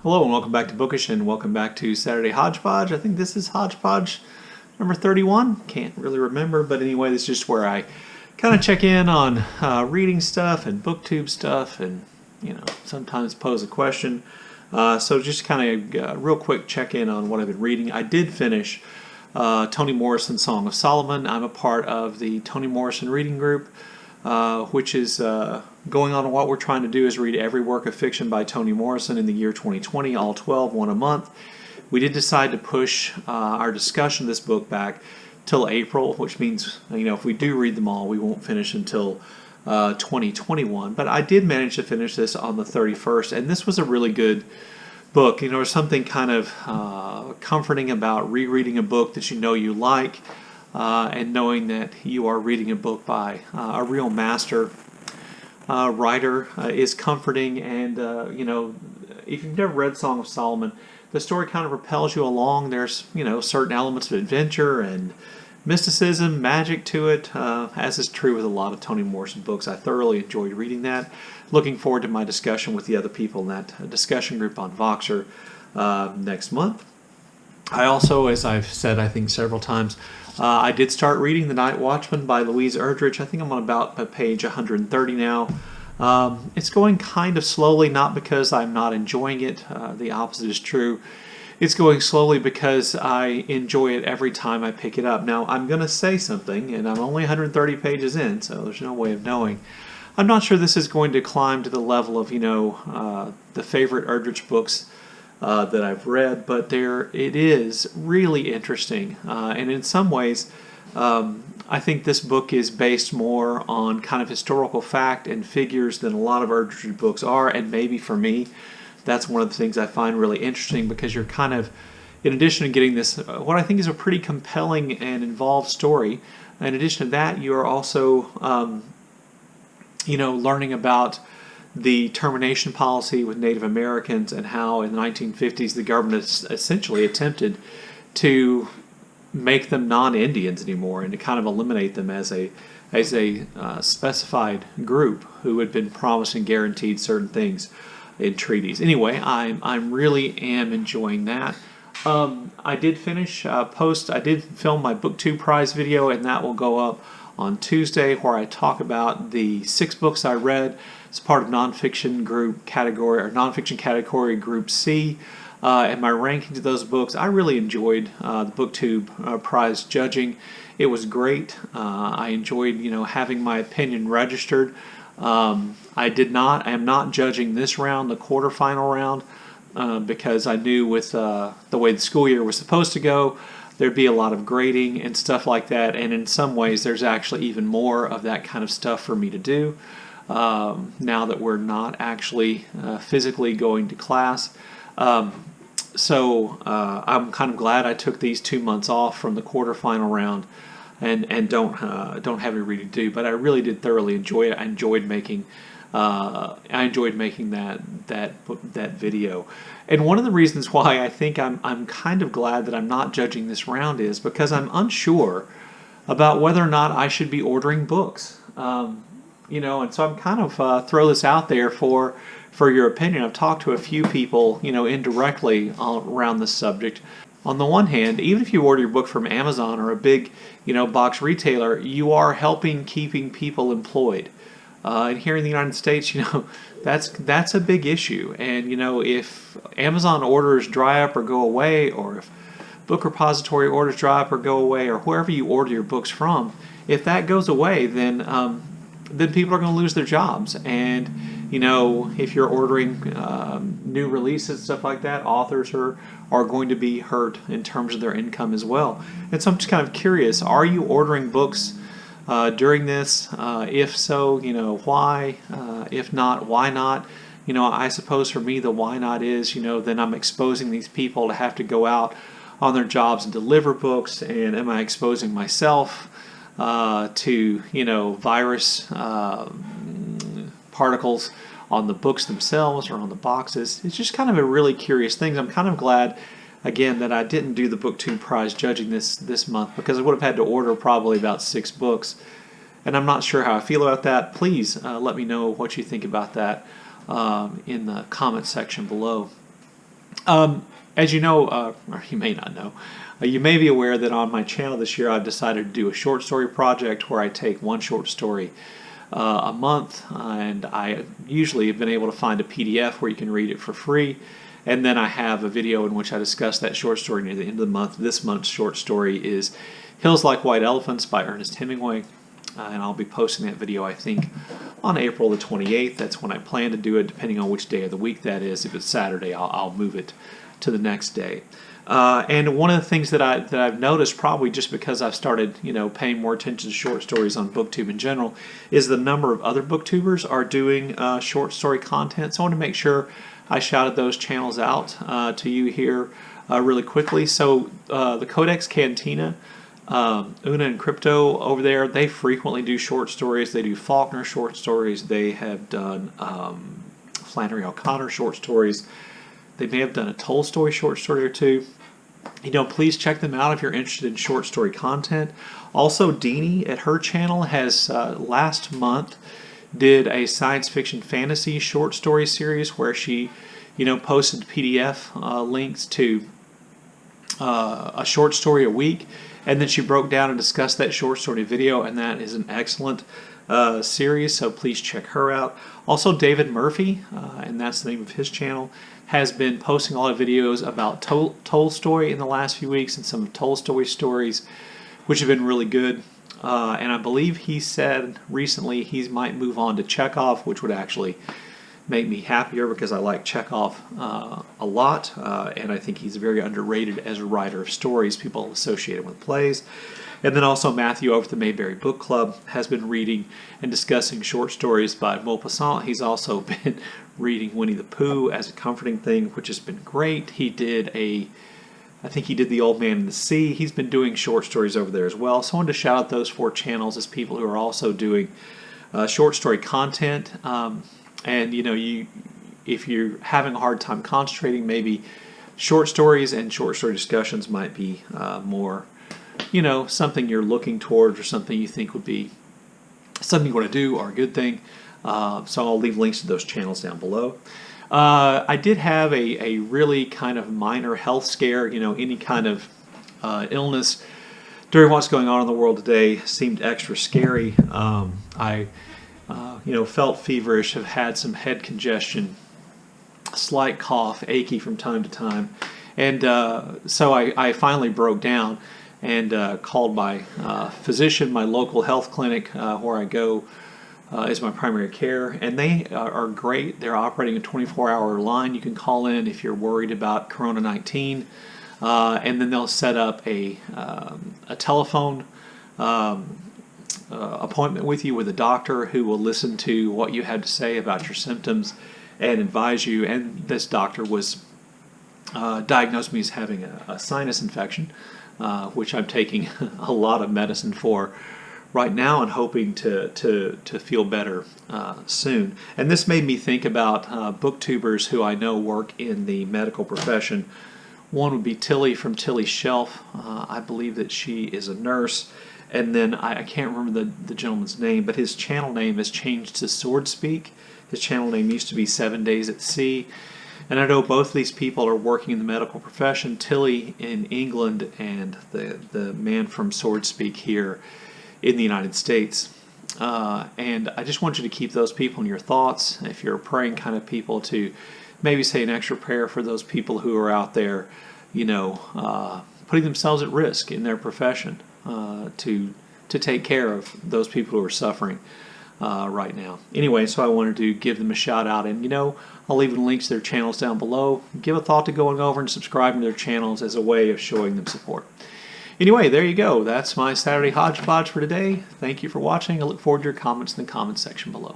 Hello and welcome back to Bookish and welcome back to Saturday Hodgepodge. I think this is Hodgepodge number 31. Can't really remember, but anyway, this is just where I kind of check in on reading stuff and booktube stuff and, sometimes pose a question. So just kind of real quick check in on what I've been reading. I did finish Toni Morrison's Song of Solomon. I'm a part of the Toni Morrison reading group, which is going on. What we're trying to do is read every work of fiction by Toni Morrison in the year 2020, all 12, one a month. We did decide to push our discussion of this book back till April, which means, if we do read them all, we won't finish until 2021. But I did manage to finish this on the 31st, and this was a really good book. There's something kind of comforting about rereading a book that you like, and knowing that you are reading a book by a real master writer is comforting. And if you've never read Song of Solomon, the story kind of propels you along. There's certain elements of adventure and mysticism, magic to it, as is true with a lot of Toni Morrison books. I thoroughly enjoyed reading that. Looking forward to my discussion with the other people in that discussion group on Voxer next month. I also, as I've said I think several times, I did start reading The Night Watchman by Louise Erdrich. I think I'm on about page 130 now. It's going kind of slowly, not because I'm not enjoying it. The opposite is true. It's going slowly because I enjoy it every time I pick it up. Now, I'm going to say something, and I'm only 130 pages in, so there's no way of knowing. I'm not sure this is going to climb to the level of, the favorite Erdrich books that I've read, but it is really interesting. And in some ways, I think this book is based more on kind of historical fact and figures than a lot of Erdrich books are, and maybe for me, that's one of the things I find really interesting, because you're kind of, in addition to getting this, what I think is a pretty compelling and involved story, in addition to that, you are also, learning about the termination policy with Native Americans and how in the 1950s the government essentially attempted to make them non-Indians anymore and to kind of eliminate them as a specified group who had been promised and guaranteed certain things in treaties. Anyway, I really am enjoying that. I did finish I did film my BookTube prize video, and that will go up on Tuesday, where I talk about the 6 books I read as part of nonfiction group category, or nonfiction category group C, and my rankings of those books. I really enjoyed the BookTube prize judging. It was great. I enjoyed having my opinion registered. I am not judging this round, the quarterfinal round, because I knew with the way the school year was supposed to go, there'd be a lot of grading and stuff like that, and in some ways there's actually even more of that kind of stuff for me to do now that we're not actually physically going to class. So I'm kind of glad I took these 2 months off from the quarterfinal round and don't have any reading to do, but I really did thoroughly enjoy it. I enjoyed making that video. And one of the reasons why I think I'm kind of glad that I'm not judging this round is because I'm unsure about whether or not I should be ordering books. And so I'm kind of throw this out there for your opinion. I've talked to a few people, indirectly around this subject. On the one hand, even if you order your book from Amazon or a big, box retailer, you are keeping people employed. And here in the United States, that's a big issue. And, if Amazon orders dry up or go away, or if Book Repository orders dry up or go away, or wherever you order your books from, if that goes away, then people are going to lose their jobs. And, if you're ordering new releases, stuff like that, authors are going to be hurt in terms of their income as well. And so I'm just kind of curious, are you ordering books during this? If so, why? If not, why not? I suppose for me the why not is, then I'm exposing these people to have to go out on their jobs and deliver books, and am I exposing myself to, virus particles on the books themselves or on the boxes? It's just kind of a really curious thing. I'm kind of glad, again, that I didn't do the BookTube prize judging this month, because I would have had to order probably about 6 books, and I'm not sure how I feel about that. Please let me know what you think about that in the comment section below. As you know, or you may not know, you may be aware that on my channel this year I've decided to do a short story project where I take one short story a month, and I usually have been able to find a PDF where you can read it for free, and then I have a video in which I discuss that short story near the end of the month. This month's short story is Hills Like White Elephants by Ernest Hemingway, and I'll be posting that video, I think, on April the 28th. That's when I plan to do it, depending on which day of the week that is. If it's Saturday, I'll move it to the next day. And one of the things that I've noticed, probably just because I've started, paying more attention to short stories on BookTube in general, is the number of other BookTubers are doing short story content. So I want to make sure I shouted those channels out to you here really quickly. So the Codex Cantina, Una and Crypto over there, they frequently do short stories. They do Faulkner short stories. They have done Flannery O'Connor short stories. They may have done a Tolstoy short story or two. Please check them out if you're interested in short story content. Also, Deannie at her channel has last month did a science fiction fantasy short story series where she, posted PDF links to a short story a week, and then she broke down and discussed that short story video, and that is an excellent series, so please check her out. Also, David Murphy, and that's the name of his channel, has been posting a lot of videos about Tolstoy in the last few weeks and some of Tolstoy's stories, which have been really good. And I believe he said recently he might move on to Chekhov, which would actually make me happier because I like Chekhov a lot, and I think he's very underrated as a writer of stories. People associate him with plays. And then also Matthew over at the Mayberry Book Club has been reading and discussing short stories by Maupassant. He's also been reading Winnie the Pooh as a comforting thing, which has been great. I think he did The Old Man and the Sea. He's been doing short stories over there as well. So I wanted to shout out those 4 channels as people who are also doing short story content. And if you're having a hard time concentrating, maybe short stories and short story discussions might be more, something you're looking towards or something you think would be something you want to do or a good thing. So I'll leave links to those channels down below. I did have a really kind of minor health scare. Any kind of illness during what's going on in the world today seemed extra scary. I felt feverish, have had some head congestion, slight cough, achy from time to time. And so I finally broke down and called my physician, my local health clinic where I go is my primary care, and they are great. They're operating a 24-hour line. You can call in if you're worried about Corona-19, and then they'll set up a telephone appointment with you with a doctor who will listen to what you had to say about your symptoms and advise you. And this doctor was diagnosed me as having a sinus infection, which I'm taking a lot of medicine for right now and hoping to feel better soon. And this made me think about booktubers who I know work in the medical profession. One would be Tilly from Tilly's Shelf. I believe that she is a nurse. And then I can't remember the gentleman's name, but his channel name has changed to Swordspeak. His channel name used to be 7 Days at Sea. And I know both of these people are working in the medical profession. Tilly in England and the man from Swordspeak here in the United States. And I just want you to keep those people in your thoughts. If you're a praying kind of people, to maybe say an extra prayer for those people who are out there, putting themselves at risk in their profession to take care of those people who are suffering right now. Anyway, so I wanted to give them a shout out, and I'll leave links to their channels down below. Give a thought to going over and subscribing to their channels as a way of showing them support. Anyway, there you go. That's my Saturday Hodgepodge for today. Thank you for watching. I look forward to your comments in the comments section below.